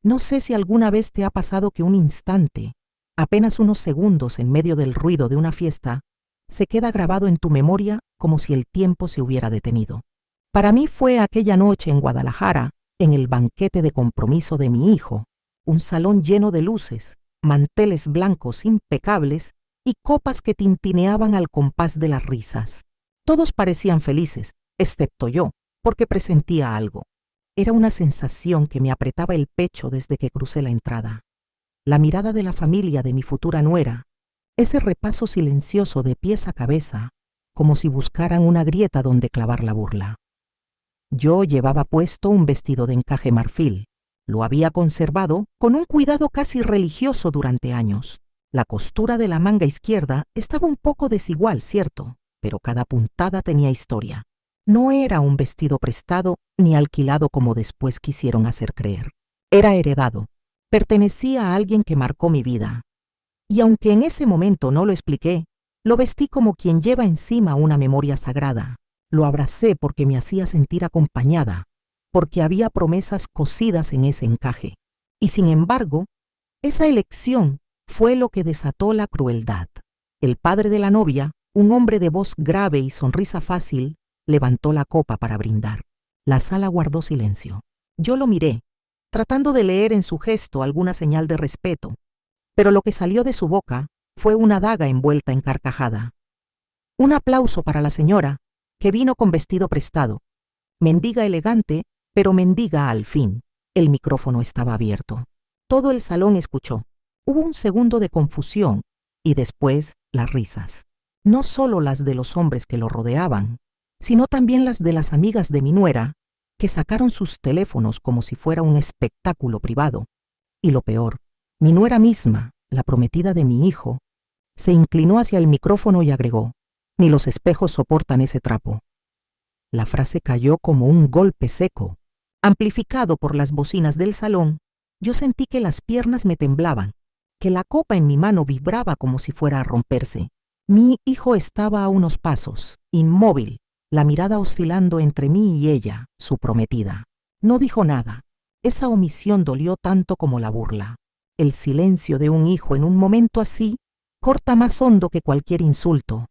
No sé si alguna vez te ha pasado que un instante, apenas unos segundos en medio del ruido de una fiesta, se queda grabado en tu memoria como si el tiempo se hubiera detenido. Para mí fue aquella noche en Guadalajara, en el banquete de compromiso de mi hijo, un salón lleno de luces, manteles blancos impecables y copas que tintineaban al compás de las risas. Todos parecían felices, excepto yo, porque presentía algo. Era una sensación que me apretaba el pecho desde que crucé la entrada. La mirada de la familia de mi futura nuera, ese repaso silencioso de pies a cabeza, como si buscaran una grieta donde clavar la burla. Yo llevaba puesto un vestido de encaje marfil. Lo había conservado con un cuidado casi religioso durante años. La costura de la manga izquierda estaba un poco desigual, cierto, pero cada puntada tenía historia. No era un vestido prestado ni alquilado como después quisieron hacer creer. Era heredado. Pertenecía a alguien que marcó mi vida. Y aunque en ese momento no lo expliqué, lo vestí como quien lleva encima una memoria sagrada. Lo abracé porque me hacía sentir acompañada, porque había promesas cosidas en ese encaje. Y sin embargo, esa elección fue lo que desató la crueldad. El padre de la novia, un hombre de voz grave y sonrisa fácil, levantó la copa para brindar. La sala guardó silencio. Yo lo miré, tratando de leer en su gesto alguna señal de respeto, pero lo que salió de su boca fue una daga envuelta en carcajada. Un aplauso para la señora, que vino con vestido prestado. Mendiga elegante, pero mendiga al fin. El micrófono estaba abierto. Todo el salón escuchó. Hubo un segundo de confusión y después las risas. No solo las de los hombres que lo rodeaban, sino también las de las amigas de mi nuera, que sacaron sus teléfonos como si fuera un espectáculo privado. Y lo peor, mi nuera misma, la prometida de mi hijo, se inclinó hacia el micrófono y agregó: «Ni los espejos soportan ese trapo». La frase cayó como un golpe seco. Amplificado por las bocinas del salón, yo sentí que las piernas me temblaban, que la copa en mi mano vibraba como si fuera a romperse. Mi hijo estaba a unos pasos, inmóvil, la mirada oscilando entre mí y ella, su prometida. No dijo nada. Esa omisión dolió tanto como la burla. El silencio de un hijo en un momento así corta más hondo que cualquier insulto.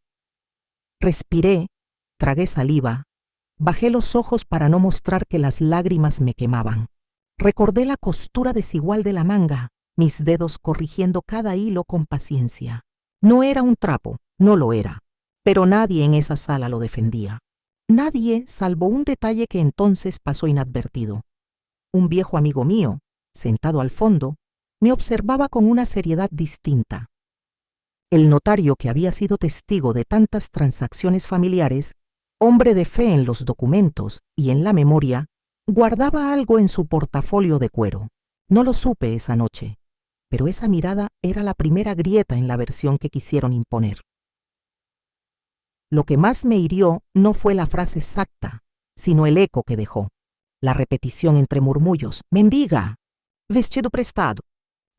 Respiré, tragué saliva, bajé los ojos para no mostrar que las lágrimas me quemaban. Recordé la costura desigual de la manga, mis dedos corrigiendo cada hilo con paciencia. No era un trapo, no lo era, pero nadie en esa sala lo defendía. Nadie, salvo un detalle que entonces pasó inadvertido. Un viejo amigo mío, sentado al fondo, me observaba con una seriedad distinta. El notario, que había sido testigo de tantas transacciones familiares, hombre de fe en los documentos y en la memoria, guardaba algo en su portafolio de cuero. No lo supe esa noche, pero esa mirada era la primera grieta en la versión que quisieron imponer. Lo que más me hirió no fue la frase exacta, sino el eco que dejó. La repetición entre murmullos: «Mendiga», «vestido prestado»,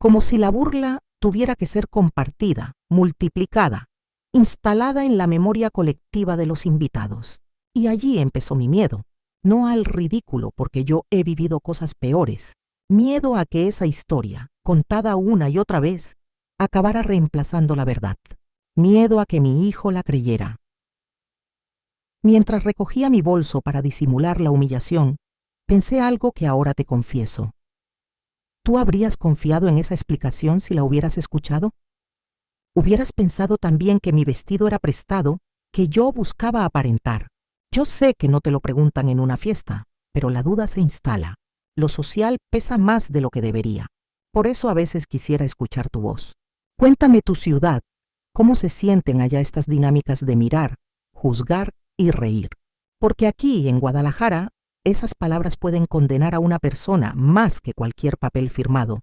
como si la burla tuviera que ser compartida, multiplicada, instalada en la memoria colectiva de los invitados. Y allí empezó mi miedo, no al ridículo, porque yo he vivido cosas peores, miedo a que esa historia, contada una y otra vez, acabara reemplazando la verdad, miedo a que mi hijo la creyera. Mientras recogía mi bolso para disimular la humillación, pensé algo que ahora te confieso. ¿Tú habrías confiado en esa explicación si la hubieras escuchado? ¿Hubieras pensado también que mi vestido era prestado, que yo buscaba aparentar? Yo sé que no te lo preguntan en una fiesta, pero la duda se instala. Lo social pesa más de lo que debería. Por eso a veces quisiera escuchar tu voz. Cuéntame tu ciudad, cómo se sienten allá estas dinámicas de mirar, juzgar y reír. Porque aquí, en Guadalajara, esas palabras pueden condenar a una persona más que cualquier papel firmado.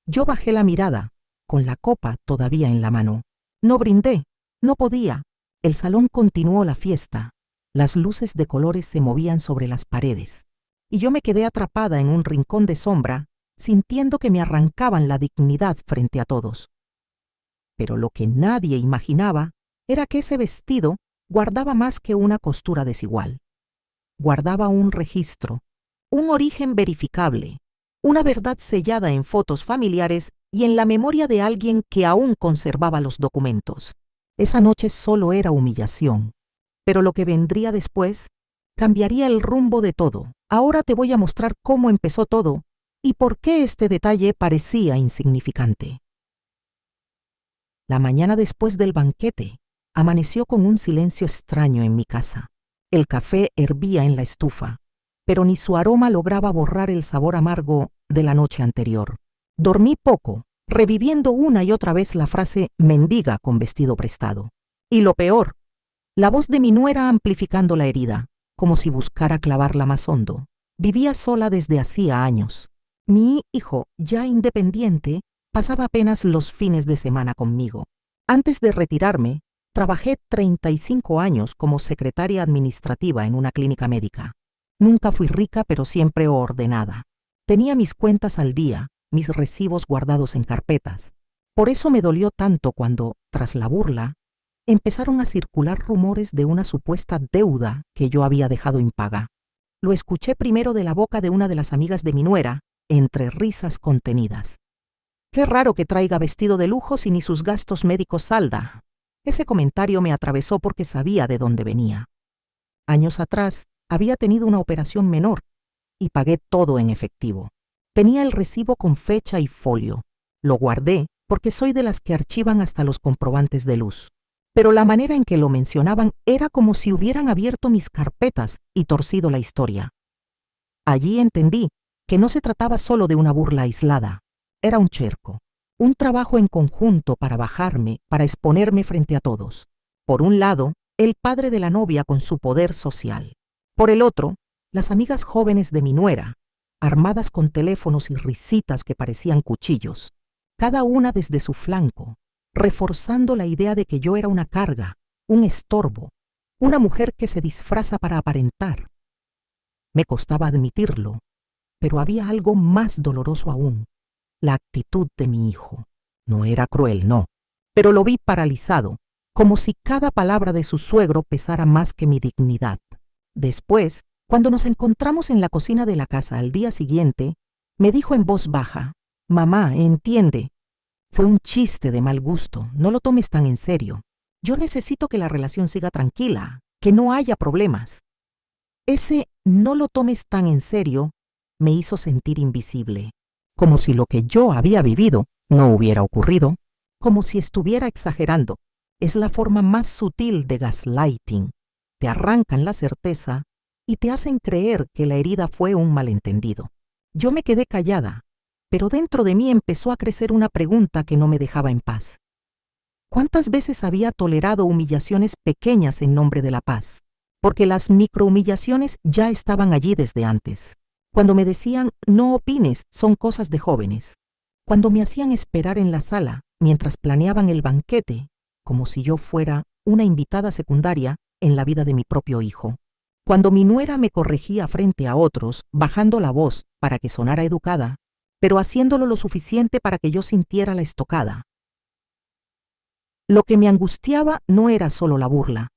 Yo bajé la mirada, con la copa todavía en la mano. No brindé, no podía. El salón continuó la fiesta. Las luces de colores se movían sobre las paredes, y yo me quedé atrapada en un rincón de sombra, sintiendo que me arrancaban la dignidad frente a todos. Pero lo que nadie imaginaba era que ese vestido guardaba más que una costura desigual. Guardaba un registro, un origen verificable, una verdad sellada en fotos familiares y en la memoria de alguien que aún conservaba los documentos. Esa noche solo era humillación, pero lo que vendría después cambiaría el rumbo de todo. Ahora te voy a mostrar cómo empezó todo y por qué este detalle parecía insignificante. La mañana después del banquete, amaneció con un silencio extraño en mi casa. El café hervía en la estufa, pero ni su aroma lograba borrar el sabor amargo de la noche anterior. Dormí poco, reviviendo una y otra vez la frase mendiga con vestido prestado. Y lo peor, la voz de mi nuera amplificando la herida, como si buscara clavarla más hondo. Vivía sola desde hacía años. Mi hijo, ya independiente, pasaba apenas los fines de semana conmigo. Antes de retirarme, trabajé 35 años como secretaria administrativa en una clínica médica. Nunca fui rica, pero siempre ordenada. Tenía mis cuentas al día, mis recibos guardados en carpetas. Por eso me dolió tanto cuando, tras la burla, empezaron a circular rumores de una supuesta deuda que yo había dejado impaga. Lo escuché primero de la boca de una de las amigas de mi nuera, entre risas contenidas. «Qué raro que traiga vestido de lujo si ni sus gastos médicos salda». Ese comentario me atravesó porque sabía de dónde venía. Años atrás, había tenido una operación menor y pagué todo en efectivo. Tenía el recibo con fecha y folio. Lo guardé porque soy de las que archivan hasta los comprobantes de luz. Pero la manera en que lo mencionaban era como si hubieran abierto mis carpetas y torcido la historia. Allí entendí que no se trataba solo de una burla aislada. Era un cerco, un trabajo en conjunto para bajarme, para exponerme frente a todos. Por un lado, el padre de la novia con su poder social. Por el otro, las amigas jóvenes de mi nuera, armadas con teléfonos y risitas que parecían cuchillos, cada una desde su flanco, reforzando la idea de que yo era una carga, un estorbo, una mujer que se disfraza para aparentar. Me costaba admitirlo, pero había algo más doloroso aún. La actitud de mi hijo. No era cruel, no, pero lo vi paralizado, como si cada palabra de su suegro pesara más que mi dignidad. Después, cuando nos encontramos en la cocina de la casa al día siguiente, me dijo en voz baja: «Mamá, entiende. Fue un chiste de mal gusto, no lo tomes tan en serio. Yo necesito que la relación siga tranquila, que no haya problemas». Ese «no lo tomes tan en serio» me hizo sentir invisible. Como si lo que yo había vivido no hubiera ocurrido, como si estuviera exagerando. Es la forma más sutil de gaslighting. Te arrancan la certeza y te hacen creer que la herida fue un malentendido. Yo me quedé callada, pero dentro de mí empezó a crecer una pregunta que no me dejaba en paz. ¿Cuántas veces había tolerado humillaciones pequeñas en nombre de la paz? Porque las microhumillaciones ya estaban allí desde antes. Cuando me decían «no opines, son cosas de jóvenes». Cuando me hacían esperar en la sala mientras planeaban el banquete, como si yo fuera una invitada secundaria en la vida de mi propio hijo. Cuando mi nuera me corregía frente a otros, bajando la voz para que sonara educada, pero haciéndolo lo suficiente para que yo sintiera la estocada. Lo que me angustiaba no era solo la burla,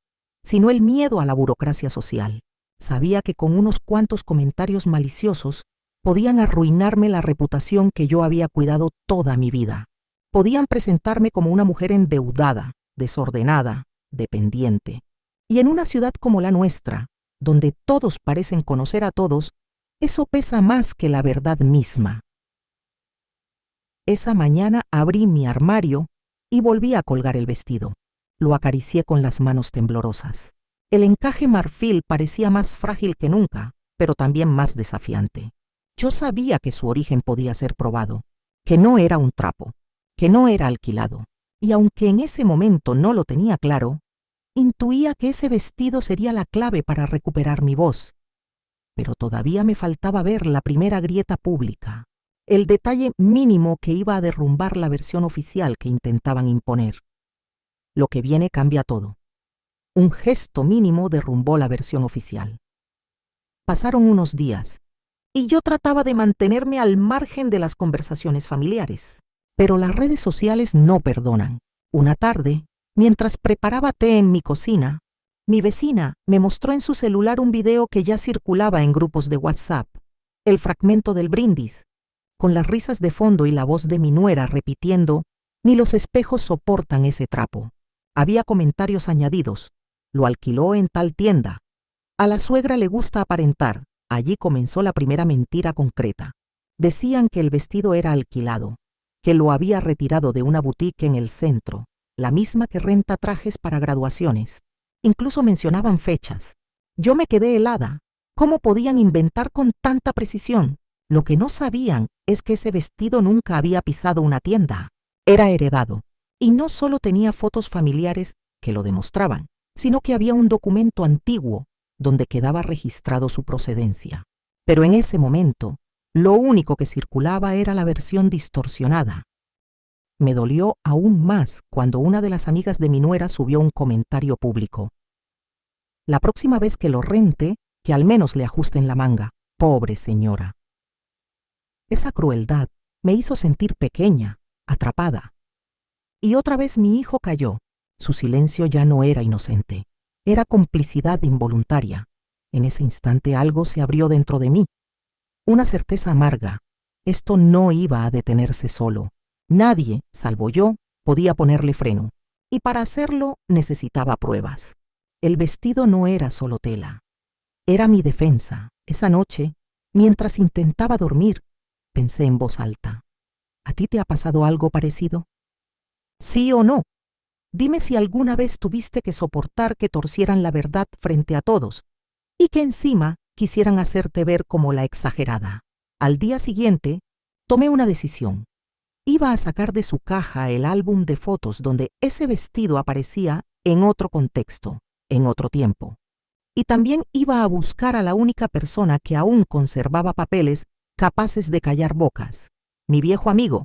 sino el miedo a la burocracia social. Sabía que con unos cuantos comentarios maliciosos podían arruinarme la reputación que yo había cuidado toda mi vida. Podían presentarme como una mujer endeudada, desordenada, dependiente. Y en una ciudad como la nuestra, donde todos parecen conocer a todos, eso pesa más que la verdad misma. Esa mañana abrí mi armario y volví a colgar el vestido. Lo acaricié con las manos temblorosas. El encaje marfil parecía más frágil que nunca, pero también más desafiante. Yo sabía que su origen podía ser probado, que no era un trapo, que no era alquilado, y aunque en ese momento no lo tenía claro, intuía que ese vestido sería la clave para recuperar mi voz. Pero todavía me faltaba ver la primera grieta pública, el detalle mínimo que iba a derrumbar la versión oficial que intentaban imponer. Lo que viene cambia todo. Un gesto mínimo derrumbó la versión oficial. Pasaron unos días, y yo trataba de mantenerme al margen de las conversaciones familiares. Pero las redes sociales no perdonan. Una tarde, mientras preparaba té en mi cocina, mi vecina me mostró en su celular un video que ya circulaba en grupos de WhatsApp, el fragmento del brindis, con las risas de fondo y la voz de mi nuera repitiendo: «Ni los espejos soportan ese trapo». Había comentarios añadidos: «Lo alquiló en tal tienda». A la suegra le gusta aparentar. Allí comenzó la primera mentira concreta. Decían que el vestido era alquilado, que lo había retirado de una boutique en el centro, la misma que renta trajes para graduaciones. Incluso mencionaban fechas. Yo me quedé helada. ¿Cómo podían inventar con tanta precisión? Lo que no sabían es que ese vestido nunca había pisado una tienda. Era heredado. Y no solo tenía fotos familiares que lo demostraban, sino que había un documento antiguo donde quedaba registrado su procedencia. Pero en ese momento, lo único que circulaba era la versión distorsionada. Me dolió aún más cuando una de las amigas de mi nuera subió un comentario público: «La próxima vez que lo rente, que al menos le ajusten la manga. Pobre señora». Esa crueldad me hizo sentir pequeña, atrapada. Y otra vez mi hijo cayó. Su silencio ya no era inocente. Era complicidad involuntaria. En ese instante algo se abrió dentro de mí. Una certeza amarga. Esto no iba a detenerse solo. Nadie, salvo yo, podía ponerle freno. Y para hacerlo necesitaba pruebas. El vestido no era solo tela. Era mi defensa. Esa noche, mientras intentaba dormir, pensé en voz alta: ¿a ti te ha pasado algo parecido? ¿Sí o no? Dime si alguna vez tuviste que soportar que torcieran la verdad frente a todos y que encima quisieran hacerte ver como la exagerada. Al día siguiente, tomé una decisión. Iba a sacar de su caja el álbum de fotos donde ese vestido aparecía en otro contexto, en otro tiempo. Y también iba a buscar a la única persona que aún conservaba papeles capaces de callar bocas: mi viejo amigo,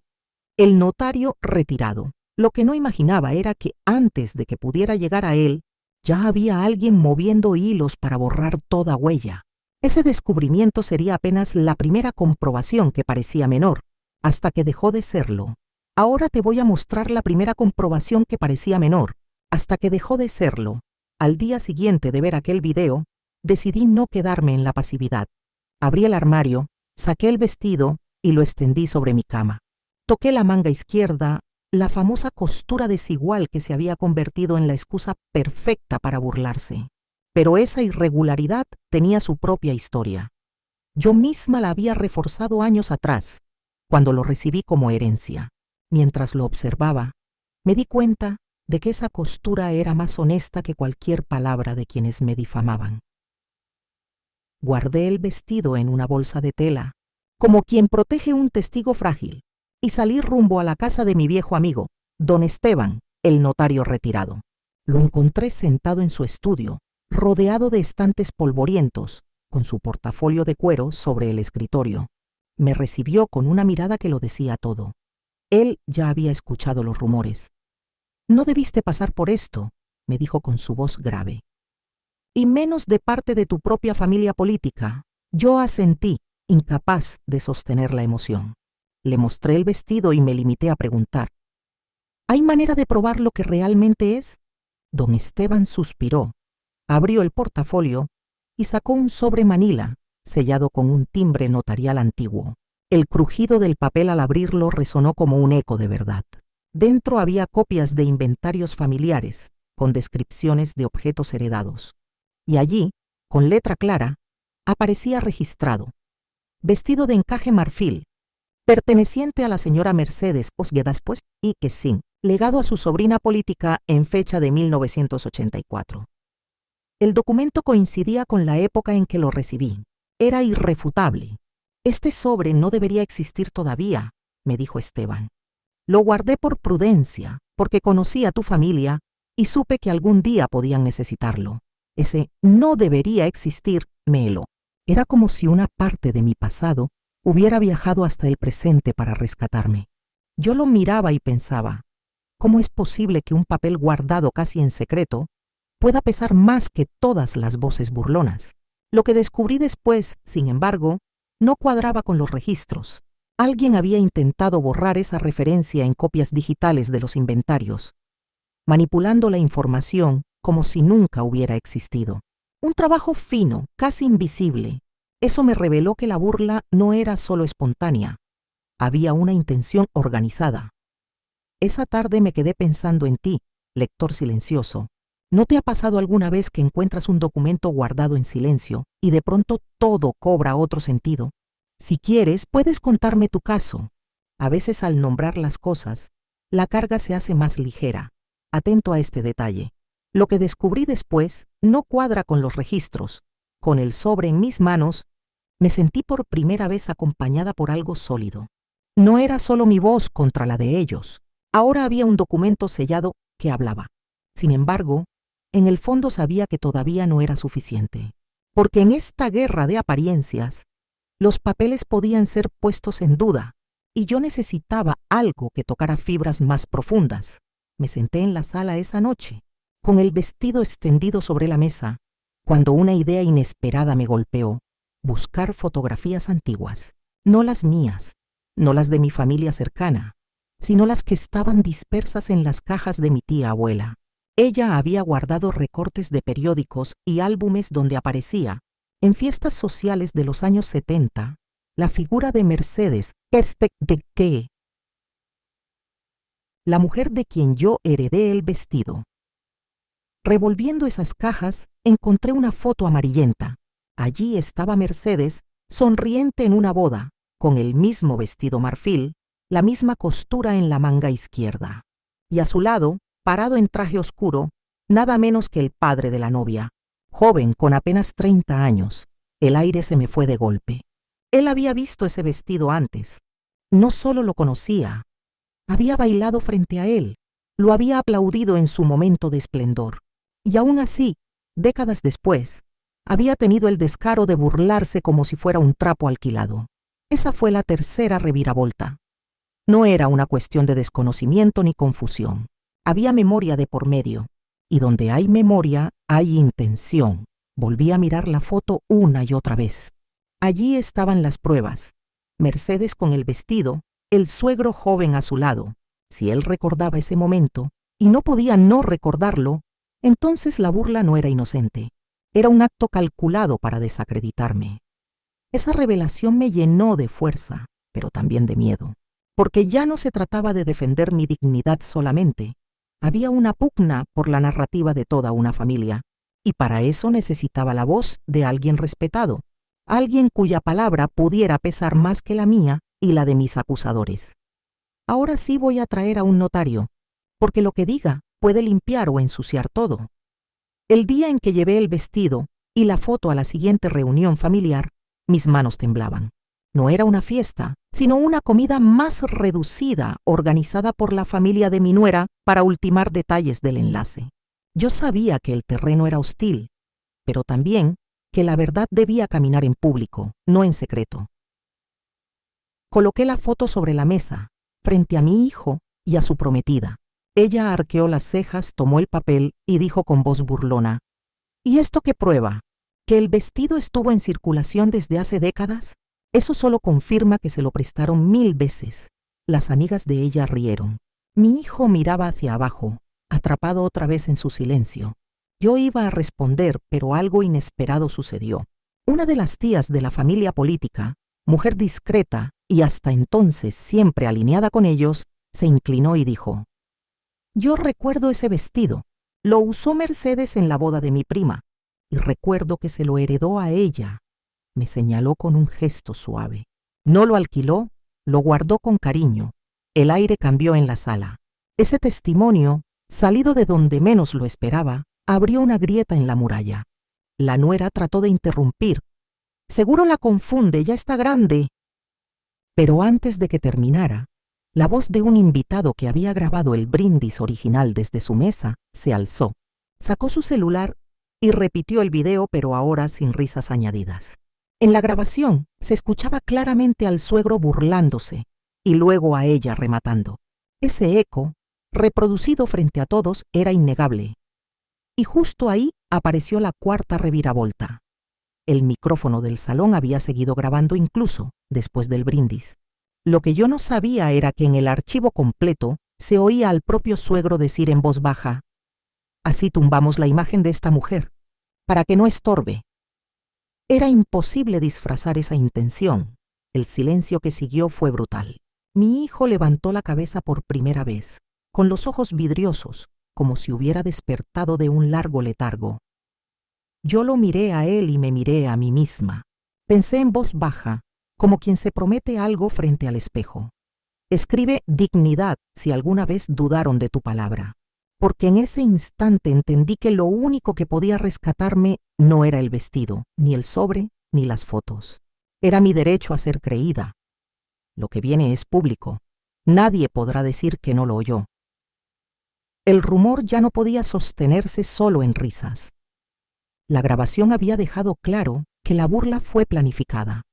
el notario retirado. Lo que no imaginaba era que antes de que pudiera llegar a él, ya había alguien moviendo hilos para borrar toda huella. Ese descubrimiento sería apenas la primera comprobación que parecía menor, hasta que dejó de serlo. Ahora te voy a mostrar la primera comprobación que parecía menor, hasta que dejó de serlo. Al día siguiente de ver aquel video, decidí no quedarme en la pasividad. Abrí el armario, saqué el vestido y lo extendí sobre mi cama. Toqué la manga izquierda, la famosa costura desigual que se había convertido en la excusa perfecta para burlarse. Pero esa irregularidad tenía su propia historia. Yo misma la había reforzado años atrás, cuando lo recibí como herencia. Mientras lo observaba, me di cuenta de que esa costura era más honesta que cualquier palabra de quienes me difamaban. Guardé el vestido en una bolsa de tela, como quien protege un testigo frágil, y salí rumbo a la casa de mi viejo amigo, don Esteban, el notario retirado. Lo encontré sentado en su estudio, rodeado de estantes polvorientos, con su portafolio de cuero sobre el escritorio. Me recibió con una mirada que lo decía todo. Él ya había escuchado los rumores. «No debiste pasar por esto», me dijo con su voz grave. «Y menos de parte de tu propia familia política». Yo asentí, incapaz de sostener la emoción. Le mostré el vestido y me limité a preguntar: «¿Hay manera de probar lo que realmente es?». Don Esteban suspiró, abrió el portafolio y sacó un sobre manila, sellado con un timbre notarial antiguo. El crujido del papel al abrirlo resonó como un eco de verdad. Dentro había copias de inventarios familiares, con descripciones de objetos heredados. Y allí, con letra clara, aparecía registrado: vestido de encaje marfil, perteneciente a la señora Mercedes Osguedaspues y Quesín, legado a su sobrina política en fecha de 1984. El documento coincidía con la época en que lo recibí. Era irrefutable. «Este sobre no debería existir todavía», me dijo Esteban. «Lo guardé por prudencia, porque conocí a tu familia y supe que algún día podían necesitarlo. Ese no debería existir me heló. Era como si una parte de mi pasado hubiera viajado hasta el presente para rescatarme. Yo lo miraba y pensaba: ¿cómo es posible que un papel guardado casi en secreto pueda pesar más que todas las voces burlonas? Lo que descubrí después, sin embargo, no cuadraba con los registros. Alguien había intentado borrar esa referencia en copias digitales de los inventarios, manipulando la información como si nunca hubiera existido. Un trabajo fino, casi invisible. Eso me reveló que la burla no era solo espontánea. Había una intención organizada. Esa tarde me quedé pensando en ti, lector silencioso. ¿No te ha pasado alguna vez que encuentras un documento guardado en silencio y de pronto todo cobra otro sentido? Si quieres, puedes contarme tu caso. A veces al nombrar las cosas, la carga se hace más ligera. Atento a este detalle. Lo que descubrí después no cuadra con los registros. Con el sobre en mis manos, me sentí por primera vez acompañada por algo sólido. No era solo mi voz contra la de ellos. Ahora había un documento sellado que hablaba. Sin embargo, en el fondo sabía que todavía no era suficiente. Porque en esta guerra de apariencias, los papeles podían ser puestos en duda, y yo necesitaba algo que tocara fibras más profundas. Me senté en la sala esa noche, con el vestido extendido sobre la mesa, cuando una idea inesperada me golpeó: buscar fotografías antiguas, no las mías, no las de mi familia cercana, sino las que estaban dispersas en las cajas de mi tía abuela. Ella había guardado recortes de periódicos y álbumes donde aparecía, en fiestas sociales de los años 70, la figura de Mercedes de la mujer de quien yo heredé el vestido. Revolviendo esas cajas, encontré una foto amarillenta. Allí estaba Mercedes, sonriente en una boda, con el mismo vestido marfil, la misma costura en la manga izquierda. Y a su lado, parado en traje oscuro, nada menos que el padre de la novia, joven con apenas 30 años. El aire se me fue de golpe. Él había visto ese vestido antes. No solo lo conocía, había bailado frente a él, lo había aplaudido en su momento de esplendor. Y aún así, décadas después, había tenido el descaro de burlarse como si fuera un trapo alquilado. Esa fue la tercera reviravolta. No era una cuestión de desconocimiento ni confusión. Había memoria de por medio, y donde hay memoria, hay intención. Volví a mirar la foto una y otra vez. Allí estaban las pruebas. Mercedes con el vestido, el suegro joven a su lado. Si él recordaba ese momento, y no podía no recordarlo, entonces la burla no era inocente. Era un acto calculado para desacreditarme. Esa revelación me llenó de fuerza, pero también de miedo, porque ya no se trataba de defender mi dignidad solamente. Había una pugna por la narrativa de toda una familia, y para eso necesitaba la voz de alguien respetado, alguien cuya palabra pudiera pesar más que la mía y la de mis acusadores. Ahora sí voy a traer a un notario, porque lo que diga puede limpiar o ensuciar todo. El día en que llevé el vestido y la foto a la siguiente reunión familiar, mis manos temblaban. No era una fiesta, sino una comida más reducida organizada por la familia de mi nuera para ultimar detalles del enlace. Yo sabía que el terreno era hostil, pero también que la verdad debía caminar en público, no en secreto. Coloqué la foto sobre la mesa, frente a mi hijo y a su prometida. Ella arqueó las cejas, tomó el papel y dijo con voz burlona: ¿Y esto qué prueba? ¿Que el vestido estuvo en circulación desde hace décadas? Eso solo confirma que se lo prestaron 1000 veces. Las amigas de ella rieron. Mi hijo miraba hacia abajo, atrapado otra vez en su silencio. Yo iba a responder, pero algo inesperado sucedió. Una de las tías de la familia política, mujer discreta y hasta entonces siempre alineada con ellos, se inclinó y dijo: «Yo recuerdo ese vestido. Lo usó Mercedes en la boda de mi prima, y recuerdo que se lo heredó a ella». Me señaló con un gesto suave. No lo alquiló, lo guardó con cariño. El aire cambió en la sala. Ese testimonio, salido de donde menos lo esperaba, abrió una grieta en la muralla. La nuera trató de interrumpir. «Seguro la confunde, ya está grande». Pero antes de que terminara, la voz de un invitado que había grabado el brindis original desde su mesa se alzó. Sacó su celular y repitió el video, pero ahora sin risas añadidas. En la grabación se escuchaba claramente al suegro burlándose y luego a ella rematando. Ese eco, reproducido frente a todos, era innegable. Y justo ahí apareció la cuarta reviravolta. El micrófono del salón había seguido grabando incluso después del brindis. Lo que yo no sabía era que en el archivo completo se oía al propio suegro decir en voz baja: «Así tumbamos la imagen de esta mujer, para que no estorbe». Era imposible disfrazar esa intención. El silencio que siguió fue brutal. Mi hijo levantó la cabeza por primera vez, con los ojos vidriosos, como si hubiera despertado de un largo letargo. Yo lo miré a él y me miré a mí misma. Pensé en voz baja, como quien se promete algo frente al espejo. Escribe dignidad si alguna vez dudaron de tu palabra, porque en ese instante entendí que lo único que podía rescatarme no era el vestido, ni el sobre, ni las fotos. Era mi derecho a ser creída. Lo que viene es público. Nadie podrá decir que no lo oyó. El rumor ya no podía sostenerse solo en risas. La grabación había dejado claro que la burla fue planificada,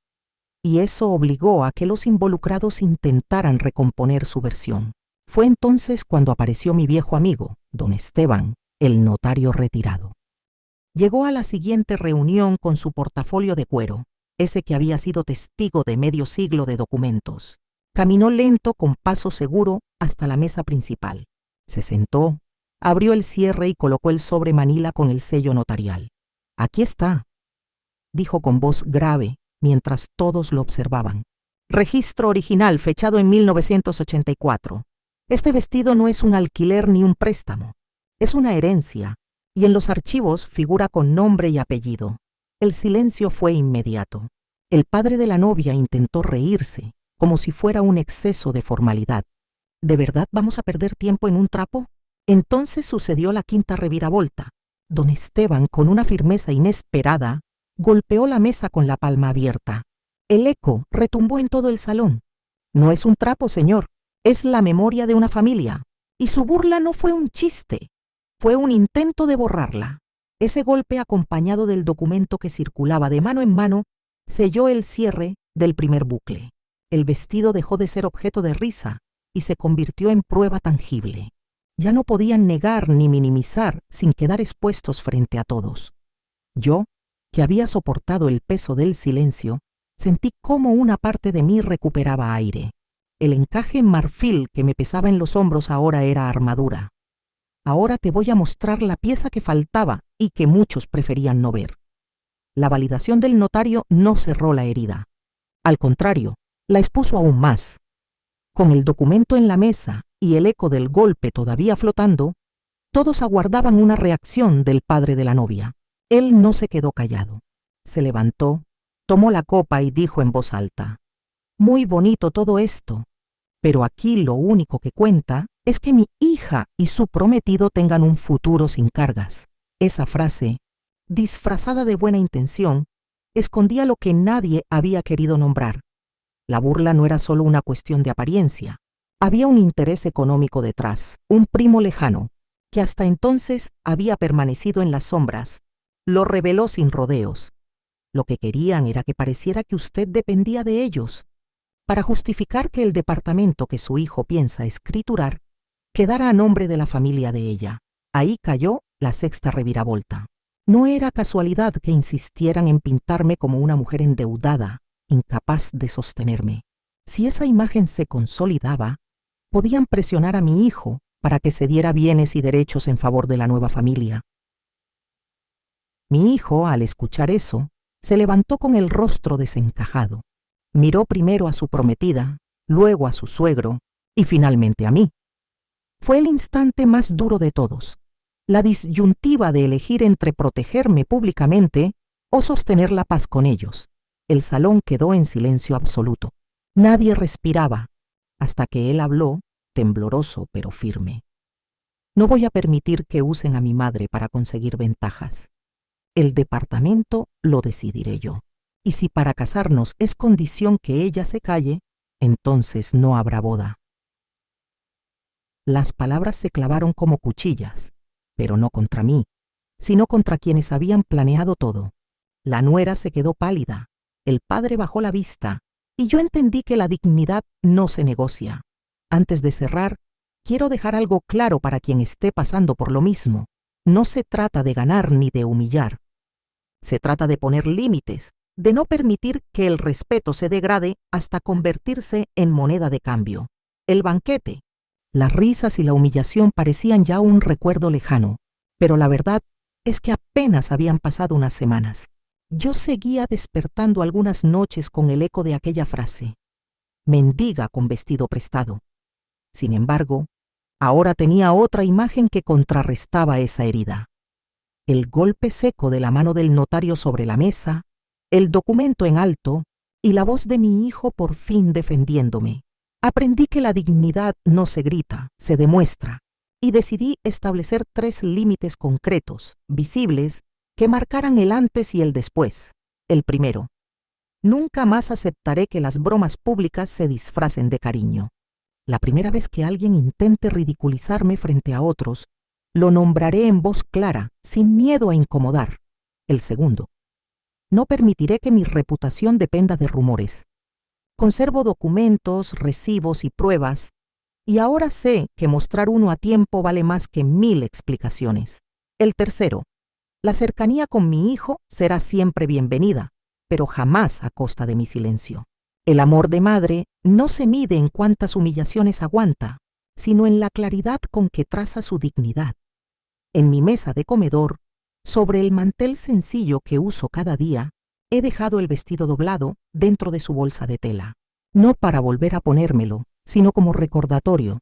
y eso obligó a que los involucrados intentaran recomponer su versión. Fue entonces cuando apareció mi viejo amigo, don Esteban, el notario retirado. Llegó a la siguiente reunión con su portafolio de cuero, ese que había sido testigo de medio siglo de documentos. Caminó lento con paso seguro hasta la mesa principal. Se sentó, abrió el cierre y colocó el sobre manila con el sello notarial. «Aquí está», dijo con voz grave mientras todos lo observaban. «Registro original fechado en 1984. Este vestido no es un alquiler ni un préstamo. Es una herencia, y en los archivos figura con nombre y apellido». El silencio fue inmediato. El padre de la novia intentó reírse, como si fuera un exceso de formalidad. ¿De verdad vamos a perder tiempo en un trapo? Entonces sucedió la quinta reviravolta. Don Esteban, con una firmeza inesperada, golpeó la mesa con la palma abierta. El eco retumbó en todo el salón. «No es un trapo, señor, es la memoria de una familia. Y su burla no fue un chiste, fue un intento de borrarla». Ese golpe, acompañado del documento que circulaba de mano en mano, selló el cierre del primer bucle. El vestido dejó de ser objeto de risa y se convirtió en prueba tangible. Ya no podían negar ni minimizar sin quedar expuestos frente a todos. Yo, que había soportado el peso del silencio, sentí cómo una parte de mí recuperaba aire. El encaje en marfil que me pesaba en los hombros ahora era armadura. Ahora te voy a mostrar la pieza que faltaba y que muchos preferían no ver. La validación del notario no cerró la herida. Al contrario, la expuso aún más. Con el documento en la mesa y el eco del golpe todavía flotando, todos aguardaban una reacción del padre de la novia. Él no se quedó callado. Se levantó, tomó la copa y dijo en voz alta: «Muy bonito todo esto, pero aquí lo único que cuenta es que mi hija y su prometido tengan un futuro sin cargas». Esa frase, disfrazada de buena intención, escondía lo que nadie había querido nombrar. La burla no era solo una cuestión de apariencia. Había un interés económico detrás, un primo lejano, que hasta entonces había permanecido en las sombras. Lo reveló sin rodeos. Lo que querían era que pareciera que usted dependía de ellos, para justificar que el departamento que su hijo piensa escriturar quedara a nombre de la familia de ella. Ahí cayó la sexta reviravolta. No era casualidad que insistieran en pintarme como una mujer endeudada, incapaz de sostenerme. Si esa imagen se consolidaba, podían presionar a mi hijo para que cediera bienes y derechos en favor de la nueva familia. Mi hijo, al escuchar eso, se levantó con el rostro desencajado. Miró primero a su prometida, luego a su suegro y finalmente a mí. Fue el instante más duro de todos, la disyuntiva de elegir entre protegerme públicamente o sostener la paz con ellos. El salón quedó en silencio absoluto. Nadie respiraba, hasta que él habló, tembloroso pero firme. «No voy a permitir que usen a mi madre para conseguir ventajas. El departamento lo decidiré yo. Y si para casarnos es condición que ella se calle, entonces no habrá boda». Las palabras se clavaron como cuchillas, pero no contra mí, sino contra quienes habían planeado todo. La nuera se quedó pálida, el padre bajó la vista, y yo entendí que la dignidad no se negocia. Antes de cerrar, quiero dejar algo claro para quien esté pasando por lo mismo. No se trata de ganar ni de humillar. Se trata de poner límites, de no permitir que el respeto se degrade hasta convertirse en moneda de cambio. El banquete, las risas y la humillación parecían ya un recuerdo lejano, pero la verdad es que apenas habían pasado unas semanas. Yo seguía despertando algunas noches con el eco de aquella frase. mendiga con vestido prestado. Sin embargo, ahora tenía otra imagen que contrarrestaba esa herida. El golpe seco de la mano del notario sobre la mesa, el documento en alto y la voz de mi hijo por fin defendiéndome. Aprendí que la dignidad no se grita, se demuestra, y decidí establecer 3 límites concretos, visibles, que marcaran el antes y el después. El primero: nunca más aceptaré que las bromas públicas se disfracen de cariño. La primera vez que alguien intente ridiculizarme frente a otros, lo nombraré en voz clara, sin miedo a incomodar. El segundo: no permitiré que mi reputación dependa de rumores. Conservo documentos, recibos y pruebas, y ahora sé que mostrar uno a tiempo vale más que 1000 explicaciones. El tercero: la cercanía con mi hijo será siempre bienvenida, pero jamás a costa de mi silencio. El amor de madre no se mide en cuántas humillaciones aguanta, sino en la claridad con que traza su dignidad. En mi mesa de comedor, sobre el mantel sencillo que uso cada día, he dejado el vestido doblado dentro de su bolsa de tela. No para volver a ponérmelo, sino como recordatorio.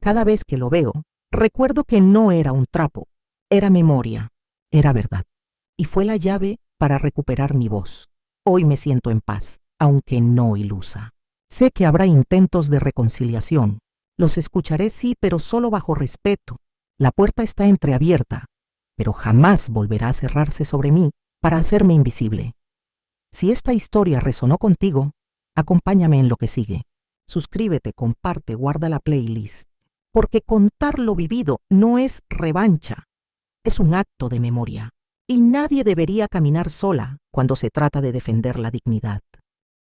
Cada vez que lo veo, recuerdo que no era un trapo, era memoria, era verdad. Y fue la llave para recuperar mi voz. Hoy me siento en paz, aunque no ilusa. Sé que habrá intentos de reconciliación. Los escucharé, sí, pero solo bajo respeto. La puerta está entreabierta, pero jamás volverá a cerrarse sobre mí para hacerme invisible. Si esta historia resonó contigo, acompáñame en lo que sigue. Suscríbete, comparte, guarda la playlist. Porque contar lo vivido no es revancha, es un acto de memoria. Y nadie debería caminar sola cuando se trata de defender la dignidad.